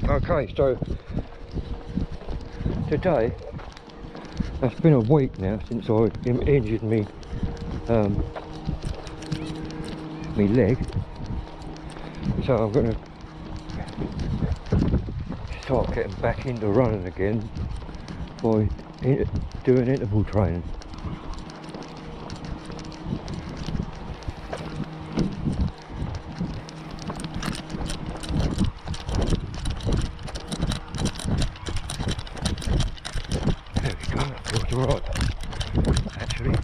Okay, so today, it's been a week now since I injured me leg, so I'm going to start getting back into running again by doing interval training. There we go, that feels alright, actually.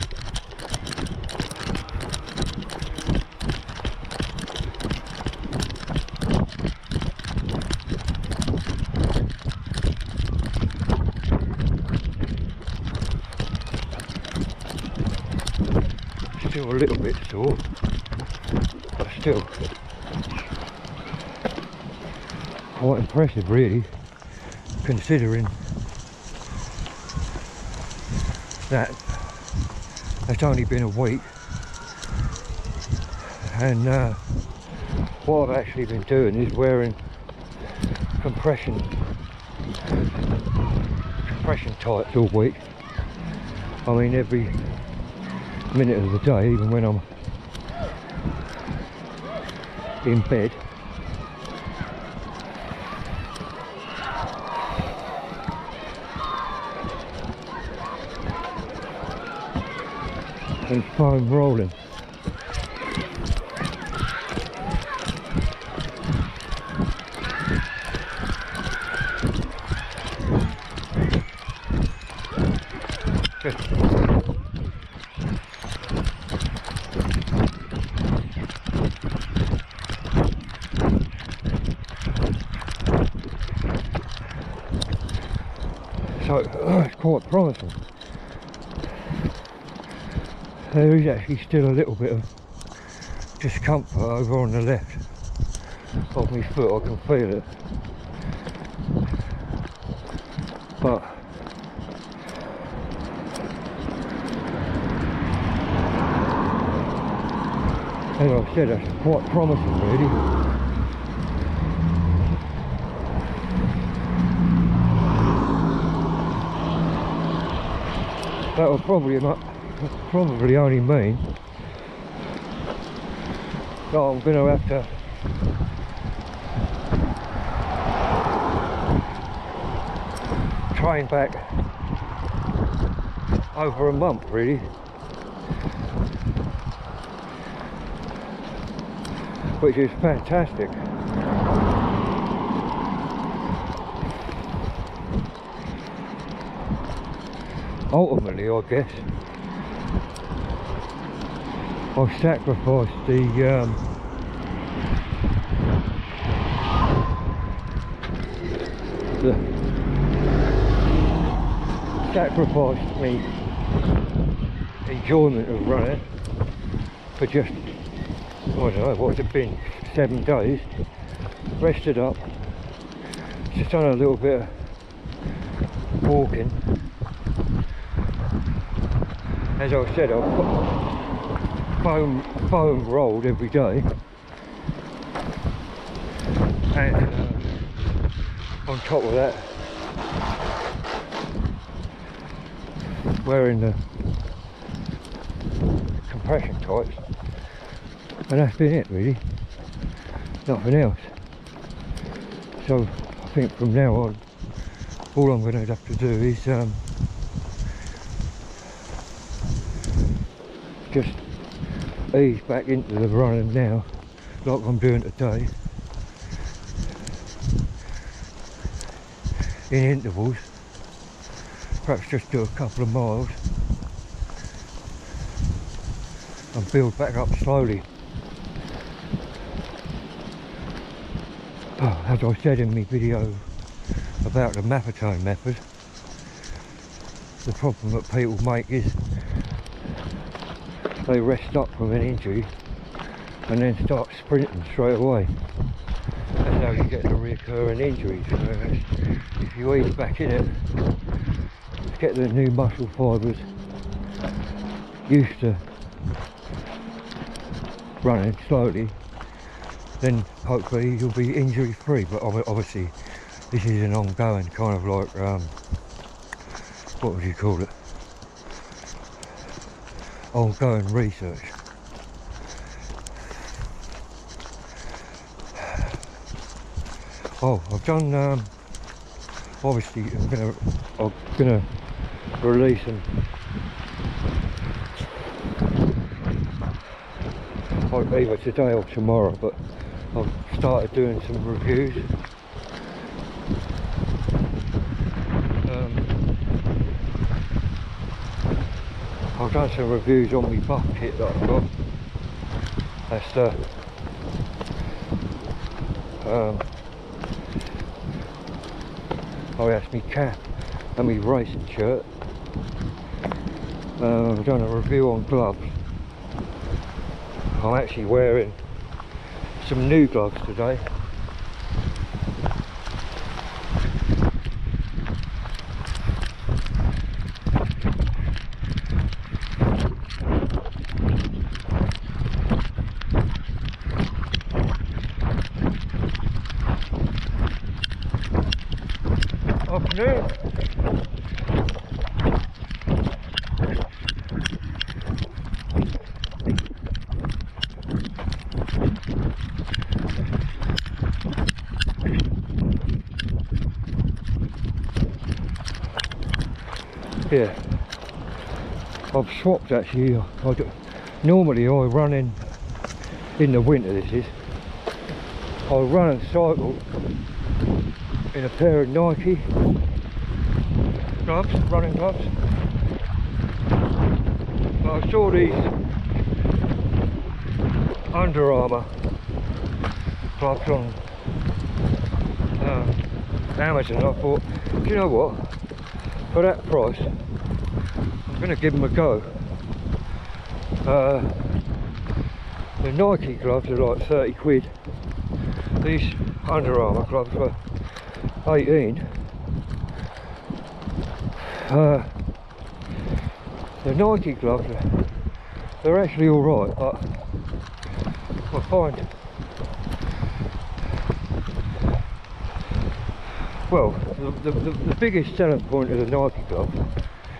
Still a little bit sore, but still quite impressive really, considering that it's only been a week, and what I've actually been doing is wearing compression tights all week. I mean, every minute of the day, even when I'm in bed. And foam rolling. So it's quite promising. There is actually still a little bit of discomfort over on the left of my foot, I can feel it. But as I said, that's quite promising really. That will probably only mean that I'm going to have to train back over a month really, which is fantastic. Ultimately, I guess I've sacrificed me enjoyment of running for just, I don't know, what's it been, 7 days, rested up, just done a little bit of walking. As I said, I've foam rolled every day, and on top of that, wearing the compression tights, and that's been it really, nothing else. So I think from now on, all I'm going to have to do is just ease back into the running now, like I'm doing today, in intervals, perhaps just do a couple of miles and build back up slowly. As I said in my video about the Mapatone method, the problem that people make is they rest up from an injury and then start sprinting straight away. That's how you get the recurring injuries. If you ease back in it, get the new muscle fibres used to running slowly, then hopefully you'll be injury free. But obviously this is an ongoing kind of like, what would you call it? Ongoing research. Oh, I've done, obviously I'm gonna release them either today or tomorrow, but I've started doing some reviews. I've done some reviews on my buff kit that I've got. That's the oh, that's my cap and my racing shirt. I've done a review on gloves. I'm actually wearing some new gloves today. Afternoon. Yeah, I've swapped actually. Normally I run in the winter, this is. I run and cycle in a pair of Nike gloves, running gloves. But I saw these Under Armour gloves on Amazon. I thought, do you know what? For that price, I'm going to give them a go. The Nike gloves are like 30 quid. These Under Armour gloves were 18. The Nike gloves, they're actually alright, but I find, well, the biggest selling point of the Nike glove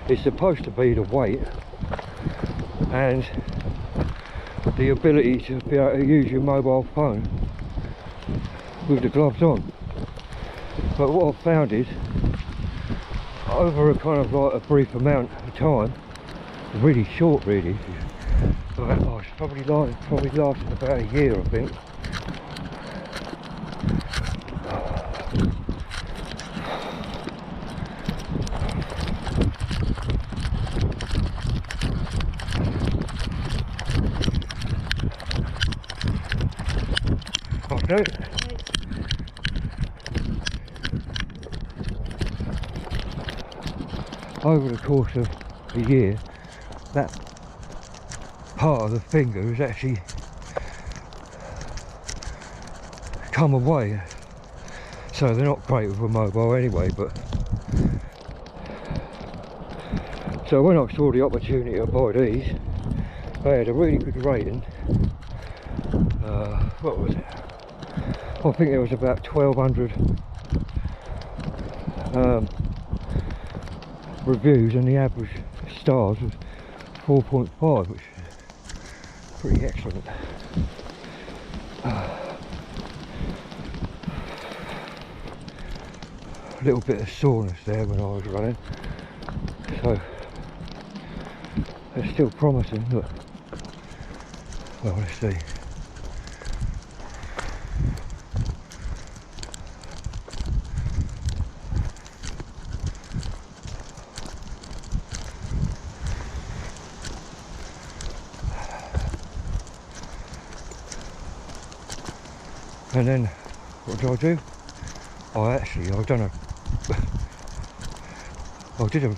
is supposed to be the weight and the ability to be able to use your mobile phone with the gloves on. But what I've found is, over a kind of like a brief amount of time, really short really, oh, it's probably lasted about a year, I think. Okay. Over the course of a year, that part of the finger has actually come away. So they're not great with a mobile anyway, but so when I saw the opportunity to buy these, they had a really good rating. What was it? I think there was about 1,200 reviews, and the average stars was 4.5, which is pretty excellent. A little bit of soreness there when I was running, so they're still promising, but well, let's see. And then what did I do? I've done I did a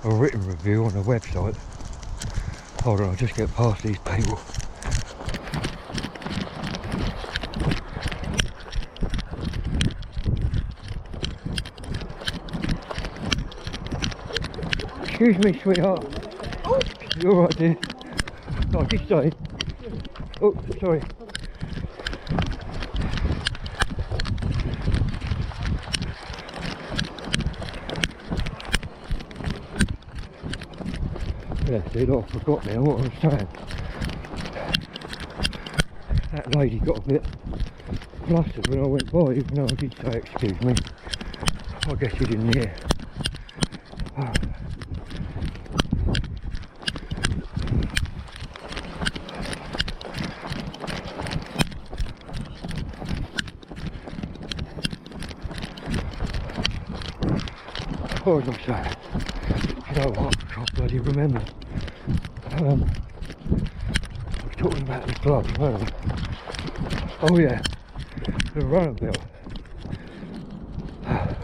written review on the website. Hold on, I'll just get past these people. Excuse me, sweetheart. Oh, you're right, dear. Oh, just say. Oh, sorry. Yeah, see, I forgot now what I was saying. That lady got a bit flustered when I went by, even though I did say excuse me. I guess she didn't hear. What was I saying? You know what? I can't bloody remember. I was talking about the gloves, weren't I? Oh yeah, the runner belt.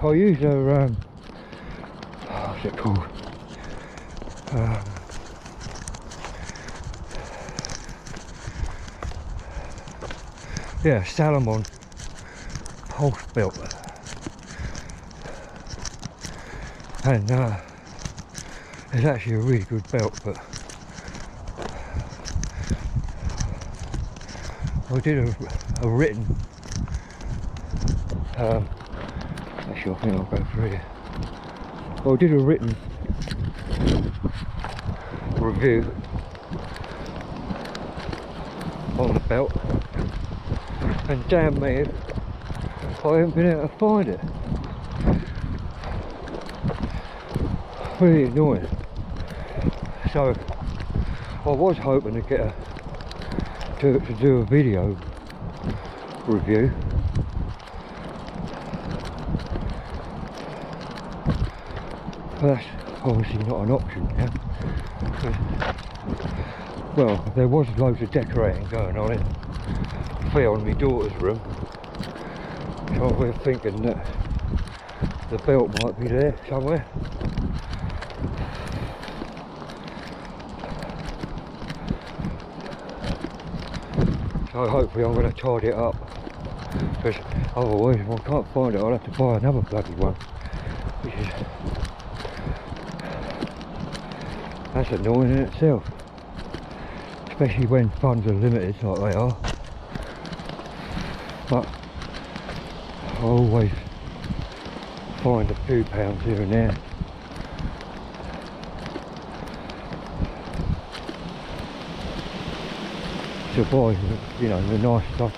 I use a what's it called? Yeah, Salomon pulse belt, and it's actually a really good belt. But I did a written. Actually, I think I'll go through here. I did a written review on the belt, and damn me if I haven't been able to find it. Really annoying. So I was hoping to get to do a video review, but that's obviously not an option now. Well, there was loads of decorating going on in Phil and my daughter's room, so we're thinking that the belt might be there somewhere. So hopefully I'm going to tidy it up, because otherwise if I can't find it I'll have to buy another bloody one, which is, that's annoying in itself, especially when funds are limited like they are. But I always find a few pounds here and there. To buy, you know, the nice stuff.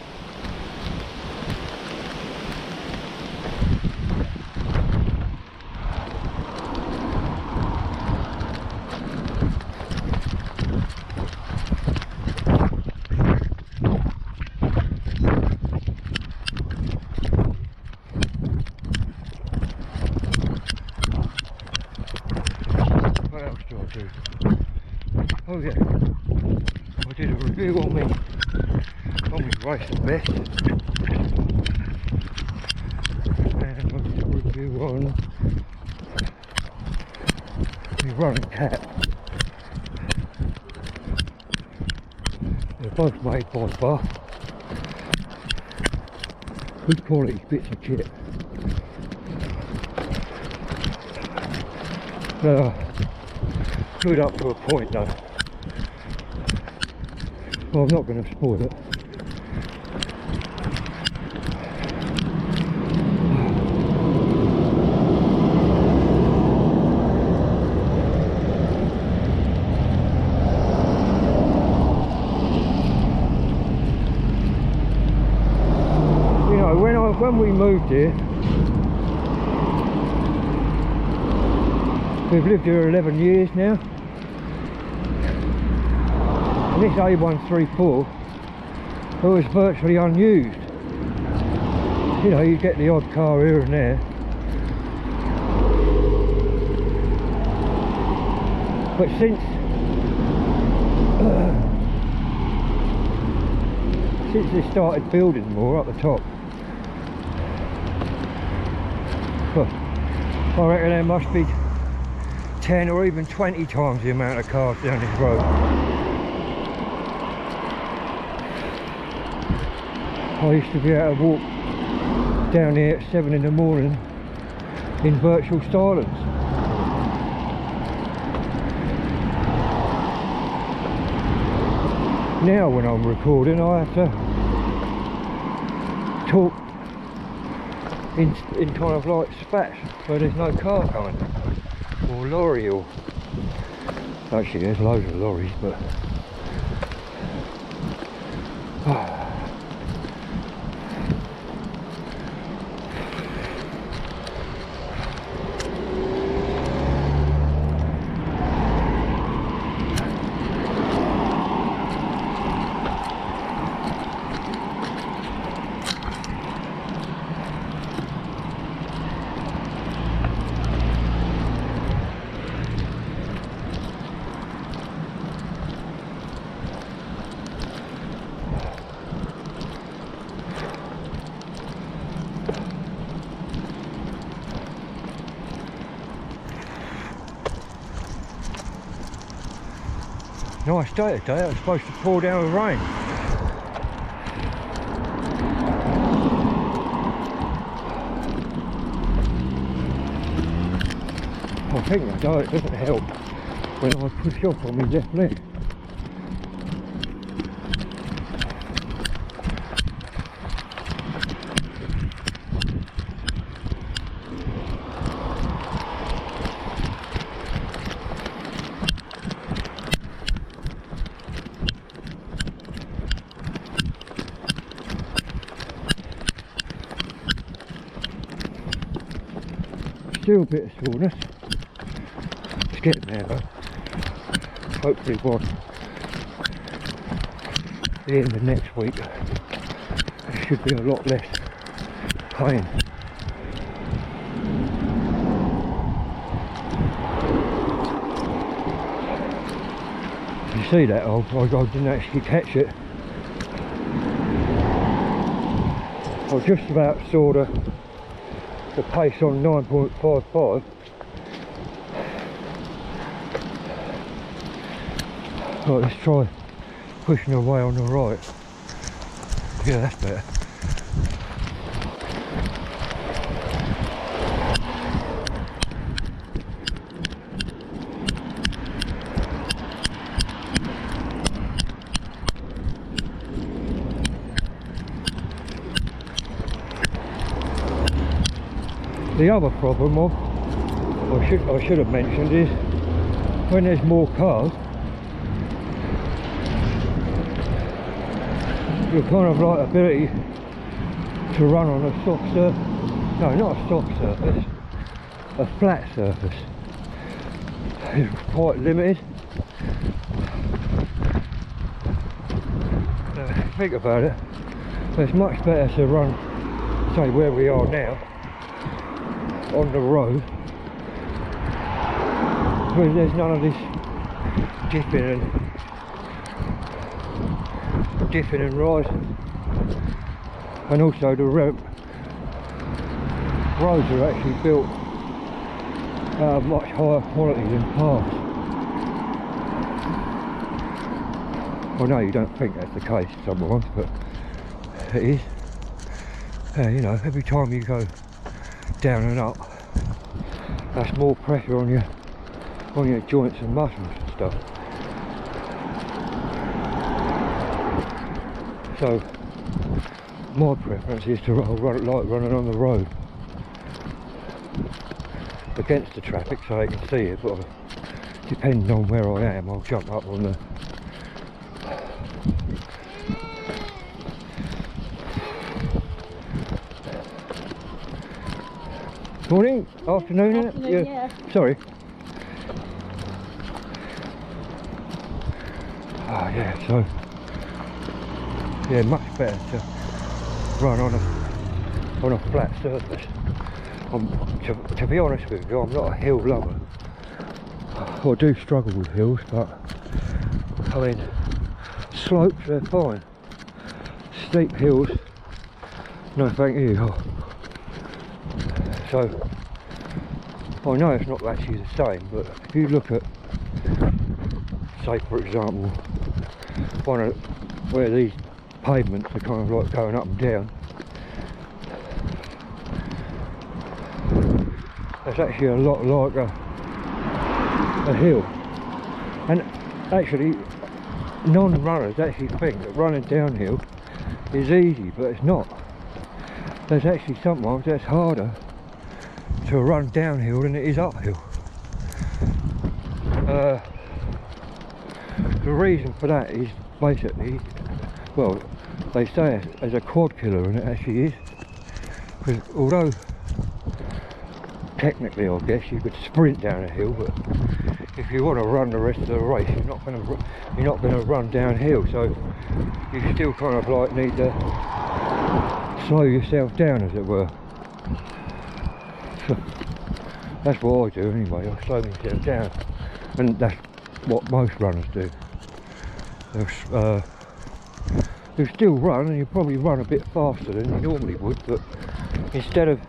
What else do I do? Oh yeah, I did a review on me racing vest, and I did a review on my running cap. They're both made by Buff. Good quality bits of kit. Good up to a point though. Well, I'm not going to spoil it. You know, when we moved here, we've lived here 11 years now. And this A134 was virtually unused. You know, you get the odd car here and there. But since they started building more up the top, well, I reckon there must be 10 or even 20 times the amount of cars down this road. I used to be able to walk down here at 7 in the morning in virtual silence. Now when I'm recording I have to talk in kind of like spats where there's no car coming, or lorry, or Actually, there's loads of lorries, but nice day today. It was supposed to pour down with rain. I think the diet doesn't help when I push off on my left leg. Still a bit of soreness. It's getting there though. Hopefully by the end of next week there should be a lot less pain. You see that? I didn't actually catch it. I just about saw the pace on 9.55. Right, let's try pushing away on the right. Yeah, that's better. The other problem I should have mentioned is when there's more cars, your kind of like ability to run on a soft surface, no, not a soft surface, a flat surface, is quite limited. Think about it, it's much better to run, say where we are now, on the road where there's none of this dipping and rising, and also the roads are actually built out of much higher quality than cars. I know you don't think that's the case sometimes, but it is. You know, every time you go down and up, that's more pressure on your joints and muscles and stuff. So my preference is to run like running on the road against the traffic so I can see it, but depending on where I am, I'll jump up on the morning, afternoon, yeah. Sorry. Oh yeah, so yeah, much better to run on a flat surface. To be honest with you, I'm not a hill lover. I do struggle with hills, but I mean, slopes they're fine. Steep hills, no thank you. So I know it's not actually the same, but if you look at, say for example, where these pavements are kind of like going up and down, it's actually a lot like a hill. And actually non-runners actually think that running downhill is easy, but it's not. There's actually sometimes that's harder to run downhill than it is uphill. The reason for that is basically, well, they say it as a quad killer, and it actually is. Because although technically, I guess you could sprint down a hill, but if you want to run the rest of the race, you're not going to run downhill. So you still kind of like need to slow yourself down, as it were. So that's what I do anyway. I slow myself down, and that's what most runners do. You still run, and you probably run a bit faster than you normally would, but instead of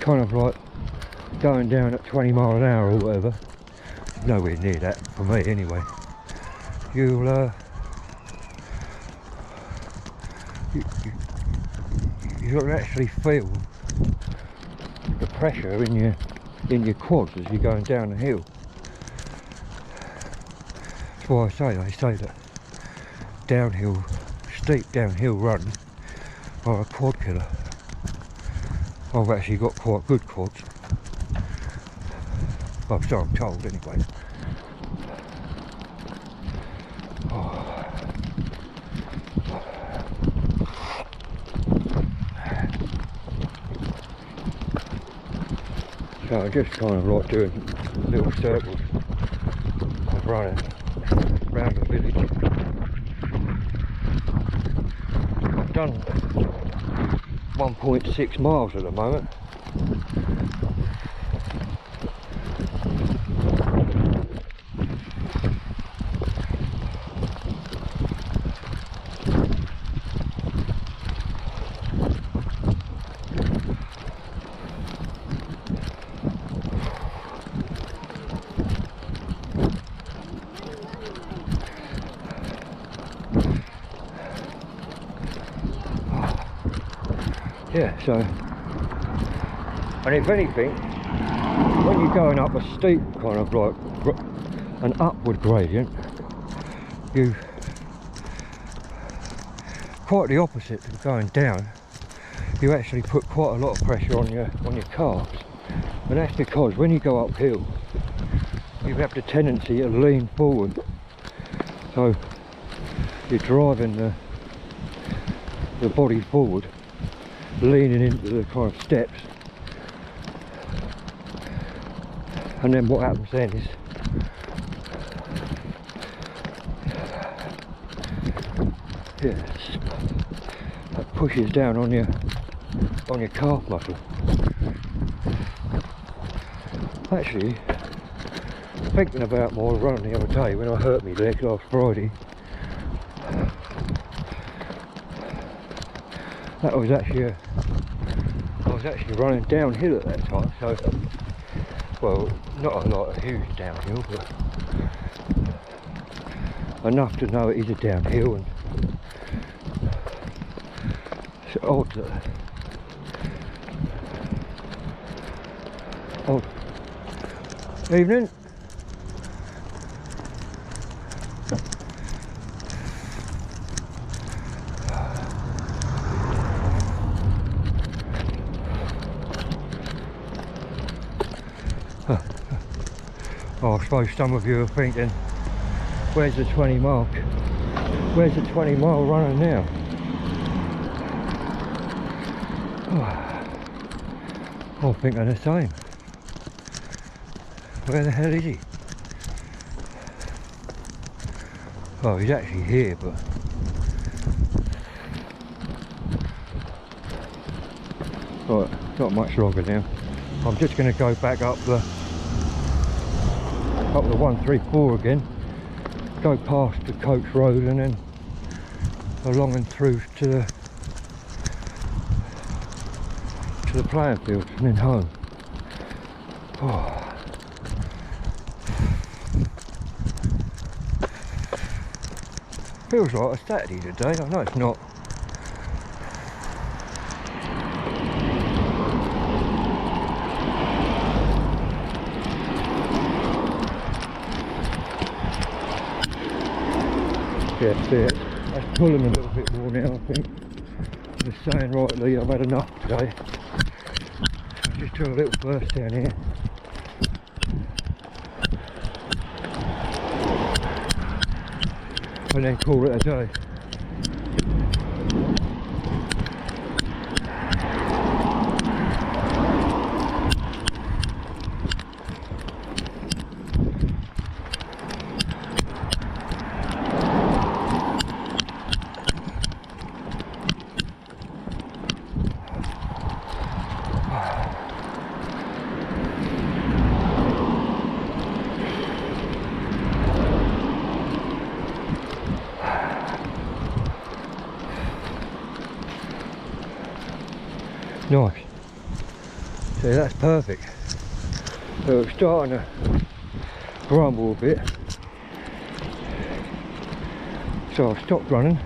kind of like going down at 20 miles an hour or whatever, nowhere near that for me anyway, you can actually feel the pressure in your quads as you're going down the hill. That's why they say that steep downhill runs are a quad killer. I've actually got quite good quads. Well, so I'm told anyway. So I just kind of like doing little circles of running around the village. I've done 1.6 miles at the moment. Yeah, so, and if anything, when you're going up a steep kind of like an upward gradient, you quite the opposite of going down. You actually put quite a lot of pressure on your calves, and that's because when you go uphill, you have the tendency to lean forward. So you're driving the body forward, leaning into the kind of steps, and then what happens then is that pushes down on your calf muscle. Actually, thinking about my run the other day when I hurt my leg last Friday, that was actually I was actually running downhill at that time, so, well, not a huge downhill, but enough to know it is a downhill. And it's odd that evening. Oh, I suppose some of you are thinking, where's the 20 mark? Where's the 20 mile runner now? Oh, I'm thinking the same. Where the hell is he? Oh, he's actually here, but right, not much longer now. I'm just going to go back up the 134 again, go past the coach road and then along and through to the playing fields and then home. Oh. Feels like a Saturday today. I know it's not. Yeah, see it. That's pulling a little bit more now, I think. Just saying rightly, I've had enough today. I just took a little burst down here. and then call it a day. Nice. See, that's perfect. So it's starting to grumble a bit. So I've stopped running.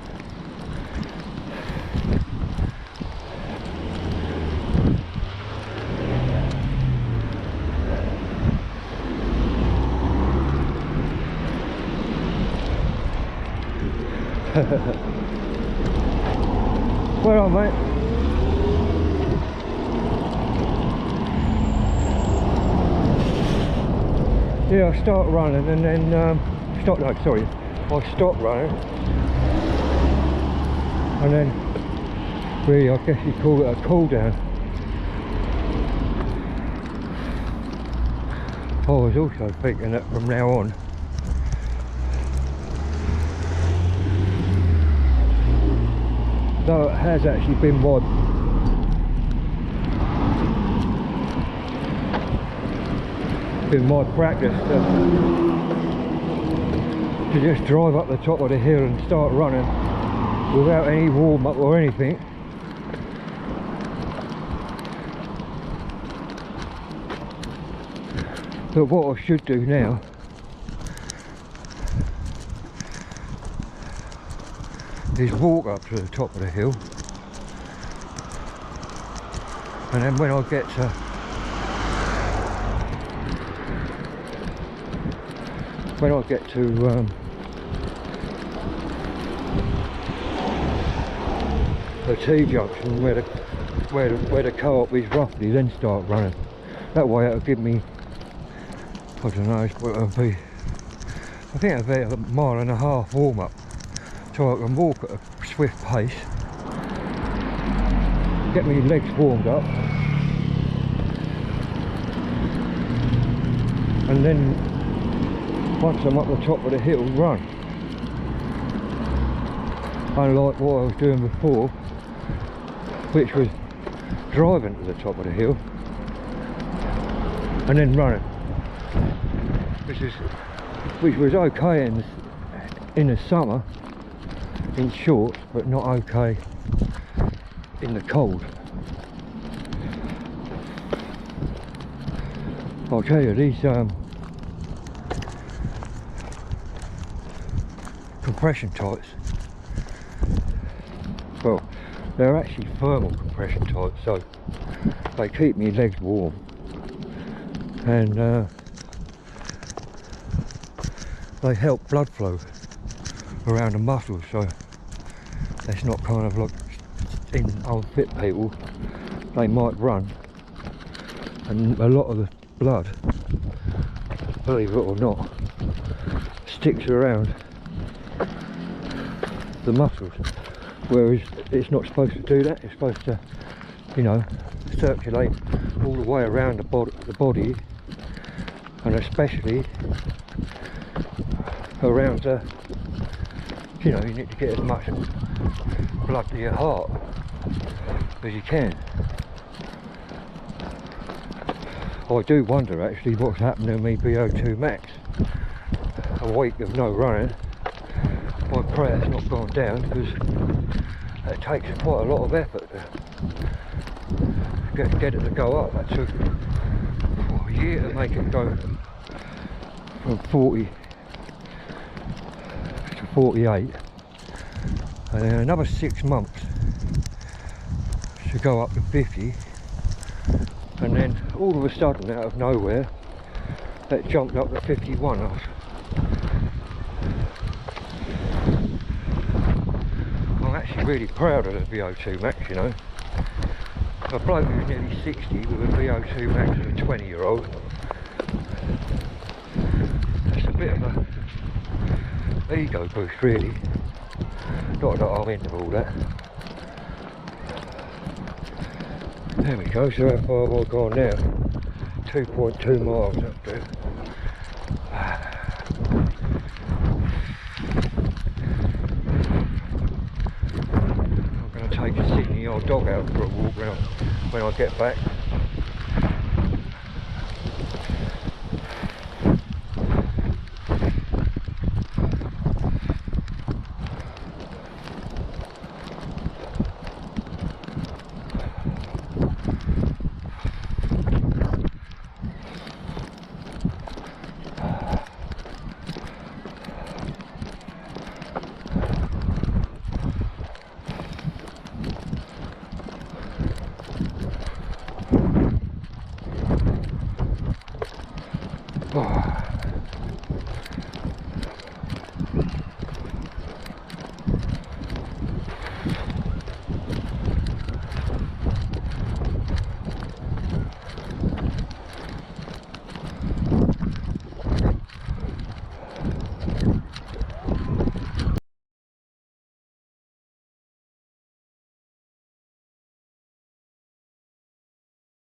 Where are mate? Yeah, I start running and then I stop running and then really I guess you'd call it a cool down. I was also thinking that from now on though it has actually been my practice to just drive up the top of the hill and start running without any warm up or anything. But what I should do now is walk up to the top of the hill, and then when I get to the T-junction where the co-op is roughly, then start running. That way it'll give me, I don't know, it'll be, I think it'll be a mile and a half warm up, so I can walk at a swift pace, get my legs warmed up, and then once I'm up the top of the hill, run. Unlike what I was doing before, which was driving to the top of the hill and then running, which was okay in the summer in shorts, but not okay in the cold. I'll tell you, these compression tights, well, they're actually thermal compression tights, so they keep me legs warm, and they help blood flow around the muscles, so it's not kind of like in unfit people, they might run and a lot of the blood, believe it or not, sticks around the muscles, whereas it's not supposed to do that. It's supposed to, you know, circulate all the way around the body, and especially around you know, you need to get as much blood to your heart as you can. I do wonder actually what's happened to me VO2 max. A week of no running, my prayer's not gone down, because it takes quite a lot of effort to get it to go up. That took a year to make it go from 40 to 48, and then another 6 months to go up to 50, and then all of a sudden out of nowhere that jumped up to 51. I'm actually really proud of the VO2 max, you know. A bloke who's nearly 60 with a VO2 max of a 20-year-old, that's a bit of ego boost really. Not that I'm into all that. There we go, so how far have I gone now? 2.2 miles up there. I'm going to take a 60-year-old dog out for a walk when I get back.